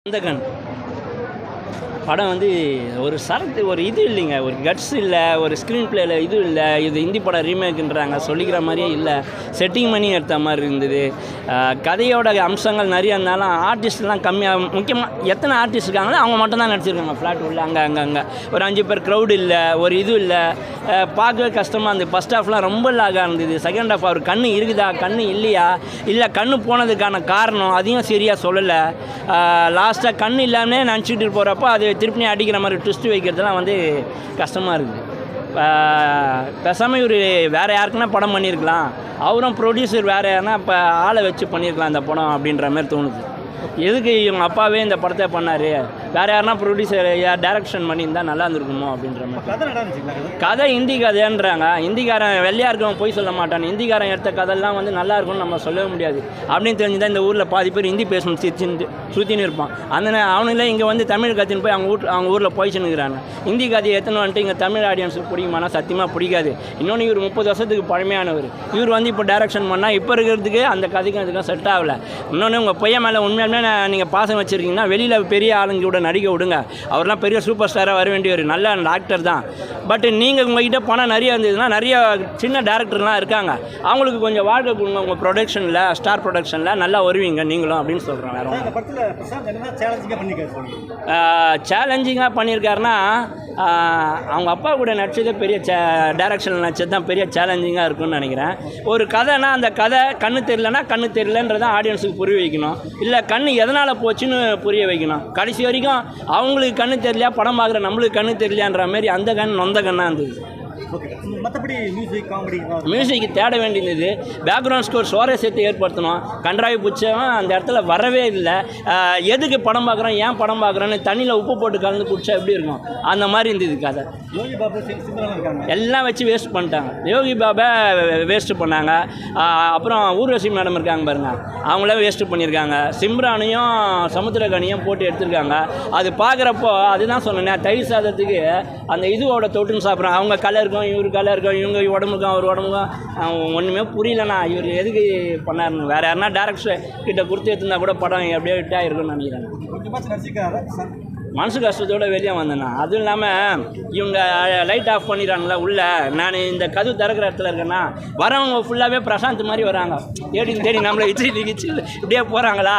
அந்தகன் படம் வந்து ஒரு சரத்து ஒரு இது இல்லைங்க, ஒரு கட்ஸ் இல்லை, ஒரு ஸ்க்ரீன் பிளேயில் இது இல்லை. இது ஹிந்தி படம் ரீமேக்குன்றாங்க, சொல்லிக்கிற மாதிரியே இல்லை. செட்டிங் பண்ணி எடுத்த மாதிரி இருந்தது. கதையோட அம்சங்கள் நிறைய இருந்தாலும் ஆர்டிஸ்ட்லாம் கம்மியாக, முக்கியமாக எத்தனை ஆர்டிஸ்ட் இருக்காங்களோ அவங்க மட்டும் தான் நடிச்சிருக்காங்க. ஃப்ளாட் உள்ள அங்கே ஒரு 5 பேர் க்ரௌடு இல்லை, ஒரு இது இல்லை. பார்க்கவே கஷ்டமாக இருந்தது. ஃபஸ்ட் ஹாஃப்லாம் ரொம்ப லாகாக இருந்தது. செகண்ட் ஹாஃப் அவர் கண்ணு இருக்குதா கண்ணு இல்லையா, இல்லை கண்ணு போனதுக்கான காரணம் அதையும் சரியாக சொல்லலை. லாஸ்ட்டாக கண்ணு இல்லாமல் நினச்சிட்டு போகிறப்போ அது திருப்பி அடிக்கிற மாதிரி ட்விஸ்ட்டு வைக்கிறதுலாம் வந்து கஷ்டமாக இருக்குது. பேசாமல் இவர் வேறு யாருக்குன்னா படம் பண்ணியிருக்கலாம், அவரும் ப்ரொடியூசர் வேறு யாருன்னா இப்போ ஆளை வச்சு பண்ணியிருக்கலாம் இந்த படம் அப்படின்ற மாதிரி தோணுது. எதுக்கு இவங்க அப்பாவே இந்த படத்தை பண்ணார், வேறு யாருன்னா ப்ரொடியூசர் டைரக்ஷன் பண்ணியிருந்தால் நல்லா இருந்திருக்குமோ அப்படின்ற மாதிரி. கதை ஹிந்தி கதைன்றாங்க. ஹிந்திக்காரன் வெள்ளையாக இருக்கவன் போய் சொல்ல மாட்டான். ஹிந்திக்காரன் எடுத்த கதையெல்லாம் வந்து நல்லா இருக்கும்னு நம்ம சொல்லவே முடியாது. அப்படின்னு தெரிஞ்சுதான் இந்த ஊரில் பாதி பேர் ஹிந்தி பேசணும் சுற்றின்னு இருப்பான். அந்த அவனுங்களே இங்கே வந்து தமிழ் கற்றுன்னு போய் அவங்க ஊரில் போயிச்சுன்னுக்கிறாங்க. ஹிந்தி கதையை எடுத்துன்னு வந்துட்டு இங்கே தமிழ் ஆடியன்ஸுக்கு பிடிக்குமானா சத்தியமாக பிடிக்காது. இன்னொன்று இவர் 30 வருஷத்துக்கு பழமையானவர். இவர் வந்து இப்போ டைரக்ஷன் பண்ணால் இப்போ இருக்கிறதுக்கு அந்த கதைக்கும் அதுக்கும் செட் ஆகலை. இன்னொன்று உங்கள் பையன் மேலே உண்மையாலுமே நீங்கள் பாசம் வச்சுருக்கீங்கன்னா வெளியில் பெரிய ஆளுங்க கூட நடிக்க விடுங்க. அவர்லாம் பெரிய சூப்பர் ஸ்டாராக வர வேண்டிய ஒரு நல்ல ஆக்டர் தான். பட் நீங்கள் உங்கள்கிட்ட பணம் நிறைய இருந்ததுன்னா நிறைய சின்ன டேரக்டர்லாம் இருக்காங்க, அவங்களுக்கு கொஞ்சம் வாழ்க்கை கொடுங்க. உங்கள் ப்ரொடக்ஷனில் ஸ்டார் ப்ரொடக்ஷனில் நல்லா வருவீங்க நீங்களும் அப்படின்னு சொல்கிறேன். வேறு சேலஞ்சிங்காக பண்ணியிருக்காருன்னா அவங்க அப்பா கூட நடிச்சதே பெரிய டைரக்ஷனில் நடிச்சது தான் பெரிய சேலஞ்சிங்காக இருக்கும்னு நினைக்கிறேன். ஒரு கதைனா அந்த கதை கண்ணு தெரியலன்னா கண்ணு தெரியலன்றதான் ஆடியன்ஸுக்கு புரிய வைக்கணும். இல்லை கண்ணு எதனால் போச்சுன்னு புரிய வைக்கணும். கடைசி வரைக்கும் அவங்களுக்கு கண்ணு தெரியலையா, படம் பார்க்குற நம்மளுக்கு கண்ணு தெரியலையான்ற மாதிரி அந்த கண் நொந்த கண்ணாக இருந்தது. மற்றபடி மியூசிக் தேட வேண்டியது. பேக்ரவுண்ட் ஸ்கோர் சுவாரஸ்யத்தை ஏற்படுத்தணும். கன்றாவி பிடிச்சவன் அந்த இடத்துல வரவே இல்லை. எதுக்கு படம் பார்க்குறோம், ஏன் படம் பார்க்குறோன்னு தண்ணியில் உப்பு போட்டு கலந்து குடிச்சா எப்படி இருக்கும் அந்த மாதிரி இருந்தது கதை. யோகி பாபு எல்லாம் வச்சு வேஸ்ட் பண்ணிட்டாங்க. யோகி பாபா வேஸ்ட்டு பண்ணாங்க. அப்புறம் ஊர்வசி மேடம் இருக்காங்க பாருங்க, அவங்கள வேஸ்ட்டு பண்ணியிருக்காங்க. சிம்ரானையும் சமுத்திரகனியும் போட்டு எடுத்திருக்காங்க. அது பார்க்குறப்போ அதுதான் சொன்னேன், தயிர் சாதத்துக்கு அந்த இதுவோட தொட்டுன்னு சாப்பிட்றாங்க. அவங்க கலருக்கும் இவர் கலருக்கும், இவங்க உடம்புக்கும் அவர் உடம்புக்கும் ஒன்றுமே புரியலண்ணா. இவர் எதுக்கு பண்ணாருன்னு வேறு யாருன்னா டேரக்டர் கிட்ட கொடுத்து எடுத்துருந்தா கூட படம் எப்படியோ விட்டா இருக்குன்னு நினைக்கிறேன். மனசு கஷ்டத்தோடு வெளியே வந்தேண்ணா. அதுவும் இல்லாமல் இவங்க லைட் ஆஃப் பண்ணிடுறாங்களா உள்ளே. நான் இந்த கதவு திறக்கிற இடத்துல இருக்கேன்னா வரவங்க ஃபுல்லாகவே பிரசாந்த் மாதிரி வராங்க. தேடி நம்மளை இச்சு இப்படியே போகிறாங்களா.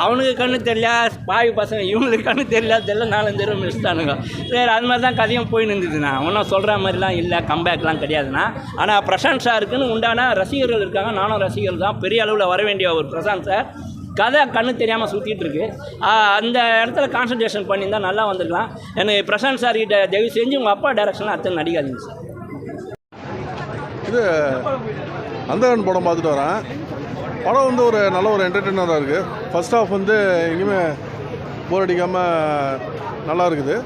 அவனுக்கு கண்ணு தெரியல, பாவி பசங்க இவங்களுக்கு கண்ணு தெரியல 4 தெருவு மிஸ்தானுங்க. சரி, அது மாதிரி தான் கதையும் போய் நின்றுதுண்ணா. ஒன்றும் சொல்கிற மாதிரிலாம் இல்லை, கம்பேக்லாம் கிடையாதுண்ணா. ஆனால் பிரசாந்த் சாருக்குன்னு உண்டான ரசிகர்கள் இருக்காங்க. நானும் ரசிகர்கள் தான். பெரிய அளவில் வர வேண்டிய ஒரு பிரசாந்த் சார் கதை கண்ணு தெரியாமல் சுற்றிட்டு இருக்கு. அந்த இடத்துல கான்சன்ட்ரேஷன் பண்ணியிருந்தால் நல்லா வந்துருக்கலாம். எனக்கு பிரசாந்த் சார் கிட்ட தயவு செஞ்சு உங்கள் அப்பா டைரக்ஷன்லாம் அத்தனை நடிக்காதீங்க சார். இது அந்தகன் படம் பார்த்துட்டு வரேன். படம் வந்து ஒரு நல்ல ஒரு என்டர்டெய்னராக இருக்குது. ஃபர்ஸ்ட் ஹாஃப் வந்து எங்கேயுமே போர் அடிக்காமல் நல்லா இருக்குது.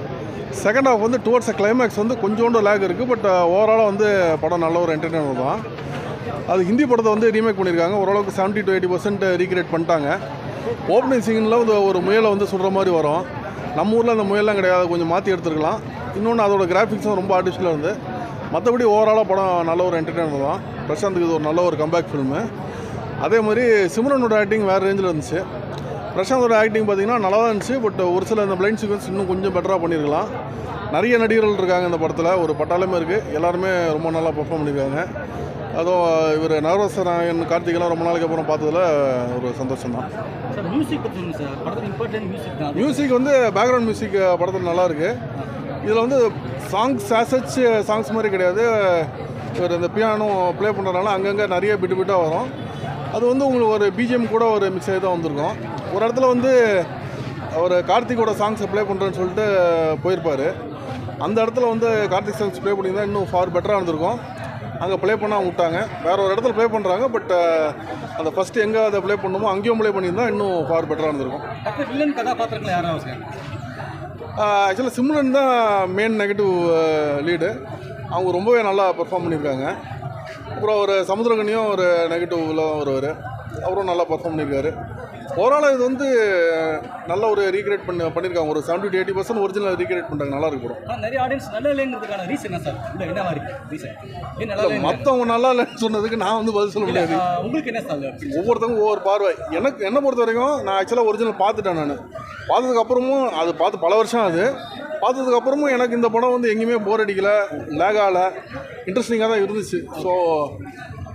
செகண்ட் ஹாஃப் வந்து டுவர்ட்ஸ் கிளைமேக்ஸ் வந்து கொஞ்சோண்டு லேக் இருக்குது. பட் ஓவராலாக வந்து படம் நல்ல ஒரு என்டர்டெய்னர் தான். அது ஹிந்தி படத்தை வந்து ரீமேக் பண்ணியிருக்காங்க. ஓரளவுக்கு 70 to 80% ரீக்ரியேட் பண்ணிட்டாங்க. ஓப்பனிங் சீனில் வந்து ஒரு முயலை வந்து சுடுற மாதிரி வரும். நம்ம ஊரில் அந்த முயலாம் கிடையாது, கொஞ்சம் மாற்றி எடுத்துருக்கலாம். இன்னொன்று அதோட கிராஃபிக்ஸும் ரொம்ப ஆர்டிஃபிஷியலாக இருந்து. மற்றபடி ஓவராலாக படம் நல்ல ஒரு என்டர்டெய்னர் தான். பிரசாந்துக்கு இது ஒரு நல்ல ஒரு கம்பேக் ஃபில்மு. அதே மாதிரி சிம்ரனோட ஆக்டிங் வேறு ரேஞ்சில் இருந்துச்சு. பிரசாந்தோட ஆக்டிங் பார்த்திங்கன்னா நல்லா தான் இருந்துச்சு. பட் ஒரு சில இந்த பிளைண்ட் சீக்வன்ஸ் இன்னும் கொஞ்சம் பெட்டராக பண்ணியிருக்கலாம். நிறைய நடிகர்கள் இருக்காங்க இந்த படத்தில், ஒரு பட்டாளமே இருக்குது. எல்லாருமே ரொம்ப நல்லா பெர்ஃபார்ம் பண்ணியிருக்காங்க. அதுவும் இவர் நவரசநாயகன் கார்த்திகெல்லாம் ரொம்ப நாளைக்கு அப்புறம் பார்த்ததில் ஒரு சந்தோஷம் தான். மியூசிக் வந்து பேக்ரவுண்ட் மியூசிக் படத்தில் நல்லாயிருக்கு. இதில் வந்து சாங்ஸ் மாதிரி கிடையாது. ஒரு இந்த பியானோ ப்ளே பண்ணுறதுனால அங்கங்கே நிறைய பிட்டாக வரும். அது வந்து உங்களுக்கு ஒரு பிஜிஎம் கூட ஒரு மிக்ஸ் ஆகி தான் வந்திருக்கும். ஒரு இடத்துல வந்து ஒரு கார்த்திகோட சாங்ஸை ப்ளே பண்ணுறேன்னு சொல்லிட்டு போயிருப்பார். அந்த இடத்துல வந்து கார்த்திக் சாங்ஸ் ப்ளே பண்ணியிருந்தால் இன்னும் ஃபார் பெட்டராக இருந்திருக்கும். அங்கே ப்ளே பண்ணால் விட்டாங்க, வேறு ஒரு இடத்துல ப்ளே பண்ணுறாங்க. பட் அந்த ஃபஸ்ட்டு எங்கே அதை ப்ளே பண்ணணுமோ அங்கேயும் ப்ளே பண்ணியிருந்தால் இன்னும் ஃபார் பெட்டராக இருந்திருக்கும். வில்லன் கதாபாத்திரங்கள் யாராவது ஆக்சுவலாக சிம்ரன் தான் மெயின் நெகட்டிவ் லீடு. அவங்க ரொம்பவே நல்லா பெர்ஃபார்ம் பண்ணியிருக்காங்க. அப்புறம் ஒரு சமுத்திரகனியும் ஒரு நெகட்டிவில் வருவார், அவரும் நல்லா பெர்ஃபார்ம் பண்ணியிருக்காரு. ஓவராலாக இது வந்து நல்ல ஒரு ரீக்ரியேட் பண்ணியிருக்காங்க. ஒரு 70 to 80% ஒரிஜினல் ரீக்ரியேட் பண்ணுறாங்க. நல்லா இருக்கு படம். நிறைய ஆடியன்ஸ் நல்லா இல்லைங்கிறதுக்கான ரீசன் என்ன சார்? என்ன மாதிரி ரீசன்? மற்றவங்க நல்லா இல்லைன்னு சொன்னதுக்கு நான் வந்து பதில் சொல்ல முடியாது. உங்களுக்கு என்ன சார்? ஒவ்வொருத்தவங்க ஒவ்வொரு பார்வை. என்ன பொறுத்த வரைக்கும் நான் ஆக்சுவலாக ஒரிஜினல் பார்த்துட்டேன். நான் பார்த்ததுக்கப்புறமும் அது பார்த்து பல வருஷம் அது பார்த்ததுக்கப்புறமும் எனக்கு இந்த படம் வந்து எங்கேயுமே போர் அடிக்கலை, லேகால இன்ட்ரெஸ்டிங்காக தான் இருந்துச்சு. ஸோ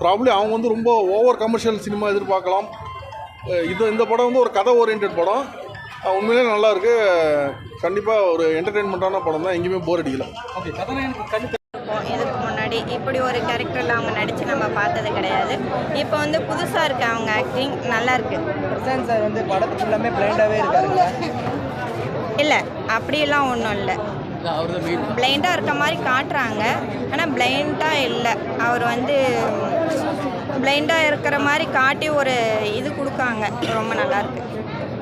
ப்ராப்ளி அவங்க வந்து ரொம்ப ஓவர் கமர்ஷியல் சினிமா எதிர்பார்க்கலாம். இந்த படம் வந்து ஒரு கதை ஓரியன்ட் படம், உண்மையிலே நல்லாயிருக்கு. கண்டிப்பாக ஒரு என்டர்டெயின்மெண்ட்டான படம் தான், எங்கேயுமே போர் அடிக்கலை. ஓகே, கதாநாயகனுக்கு கண்ணு இதுக்கு முன்னாடி இப்படி ஒரு கேரக்டரில் அவங்க நடித்து நம்ம பார்த்தது கிடையாது. இப்போ வந்து புதுசாக இருக்குது அவங்க ஆக்டிங், நல்லா இருக்கு. பிரசாந்த் சார் வந்து படத்து ஃபுல்லாமே பிளைண்டாகவே இருக்காருல்ல? இல்லை, அப்படியெல்லாம் ஒன்றும் இல்லை. பிளைண்டாக இருக்க மாதிரி காட்டுறாங்க, ஆனால் பிளைண்டாக இல்லை. அவர் வந்து பிளைண்டாக இருக்கிற மாதிரி காட்டி ஒரு இது கொடுக்காங்க, ரொம்ப நல்லாயிருக்கு.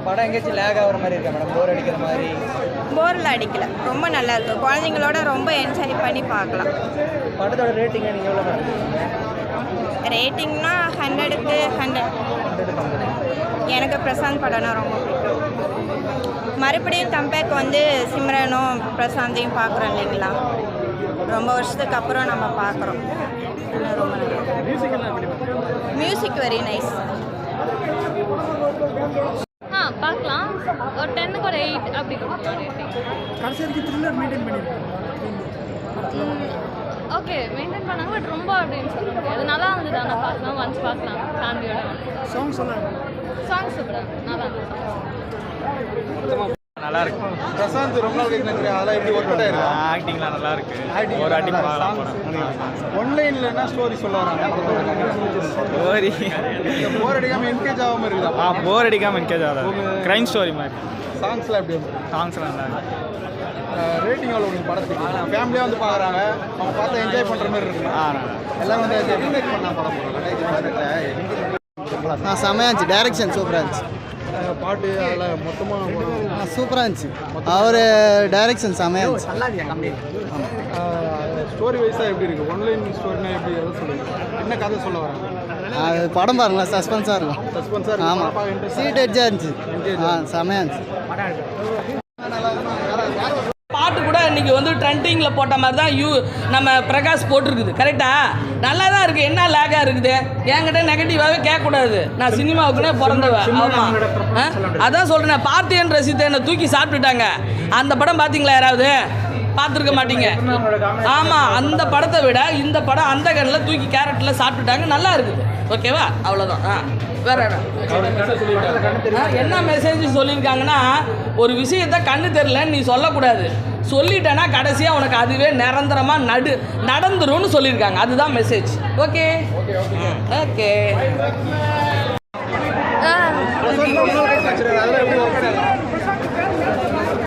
படம் எங்கேயாச்சும் லேக் ஆகிற மாதிரி இருக்கா மேடம்? போர் அடிக்கிற மாதிரி? போரில் அடிக்கலை, ரொம்ப நல்லா இருக்கு. குழந்தைங்களோட ரொம்ப என்ஜாய் பண்ணி பார்க்கலாம். படத்தோட ரேட்டிங் நீங்கள் எவ்வளோ மேடம்? ரேட்டிங்னா 100க்கு 100. எனக்கு பிரசாந்த் படம்னா ரொம்ப பிடிக்கும். மறுபடியும் கம்பேக் வந்து சிம்ரனும் பிரசாந்தையும் பார்க்குறோம் இல்லைங்களா, ரொம்ப வருஷத்துக்கு அப்புறம் நம்ம பார்க்குறோம். ரொம்ப நல்லா, மியூசிக் வெரி நைஸ். பார்க்கலாம். ஒரு 10க்கு ஒரு 8 அப்படி கொடுக்கலாம் ரேட்டிங். கடைசி வரைக்கும் த்ரில்லர் மெயின்டைன் பண்ணியிருக்கோம். ஓகே, மெயின்டைன் பண்ணாங்க, பட் ரொம்ப அப்படின்னு சொல்ல முடியாது. நல்லா இருந்தது, ஆனால் பார்க்கலாம், ஒன்ஸ் பார்க்கலாம் ஃபேமிலியோட. சாங் சொன்னாங்க, சாங்ஸ் சூப்பராக நல்லா இருந்தது. நல்லா இருக்கு. பிரசாந்த் ரொம்ப நாள் கேட்குறேன், அதெல்லாம் எப்படி ஒர்க் அவுட் ஆயிருக்கு? ஆக்டிங்லாம் நல்லா இருக்கு. ஒரு அடி பார்க்கலாம். ஒன்லைனில் என்ன ஸ்டோரி சொல்ல வராங்க? ஸ்டோரி போர் அடிக்காமல் என்கேஜ் ஆகாமல் இருக்குதா? போர் அடிக்காமல் என்கேஜ் ஆகாது. கிரைம் ஸ்டோரி மாதிரி. சாங்ஸ்லாம் எப்படி இருக்கு? சாங்ஸ்லாம் நல்லா இருக்கு. ரேட்டிங் எவ்வளோ உங்களுக்கு படத்துக்கு? ஃபேமிலியாக வந்து பார்க்குறாங்க, அவங்க பார்த்து என்ஜாய் பண்ணுற மாதிரி இருக்கு. எல்லாரும் வந்து ரீமேக் பண்ண படம் செம்மையாக இருந்துச்சு. டைரக்ஷன் சூப்பராக இருந்துச்சு. பாட்டு அதெல்லாம் மொத்தமாக சூப்பராக இருந்துச்சு. அவர் டைரக்ஷன் செம்மையாக இருந்துச்சு. ஸ்டோரி வைஸாக எப்படி இருக்குது? ஒன்லைன் ஸ்டோரினா எப்படி எதை சொல்லுங்கள்? என்ன கதை சொல்ல வராங்க? அது படம் பாருங்களா, சஸ்பென்ஸாக இருக்கும். சஸ்பென்ஸாக ஆமாம், சீட் எட்ஜாக இருந்துச்சு. செம்மையாக இருந்துச்சு. பாட்டு கூட இன்றைக்கி வந்து ட்ரெண்டிங்கில் போட்ட மாதிரி தான் நம்ம பிரகாஷ் போட்டிருக்குது. கரெக்டாக நல்லா தான் இருக்குது. என்ன லேக்காக இருக்குது? என்கிட்ட நெகட்டிவாகவே கேட்கக்கூடாது. நான் சினிமாவுக்குன்னே பிறந்தவன். ஆமாம், அதான் சொல்கிறேன். பார்த்தேன் ரசித்த என்னை தூக்கி சாப்பிட்டுட்டாங்க. அந்த படம் பார்த்தீங்களா? யாராவது பார்த்துருக்க மாட்டீங்க. ஆமாம், அந்த படத்தை விட இந்த படம் அந்த கண்ணில் தூக்கி கேரட்டில் சாப்பிட்டுட்டாங்க. நல்லா இருக்குது. ஓகேவா? அவ்வளோதான். வேற என்ன மெசேஜ் சொல்லியிருக்காங்கன்னா, ஒரு விஷயத்த கண்ணு தெரியலன்னு நீ சொல்லக்கூடாது. சொல்லிட்டேன்னா கடைசியாக உனக்கு அதுவே நிரந்தரமாக நடந்துரும்னு சொல்லியிருக்காங்க. அதுதான் மெசேஜ். Okay okay. அதெல்லாம் எப்படி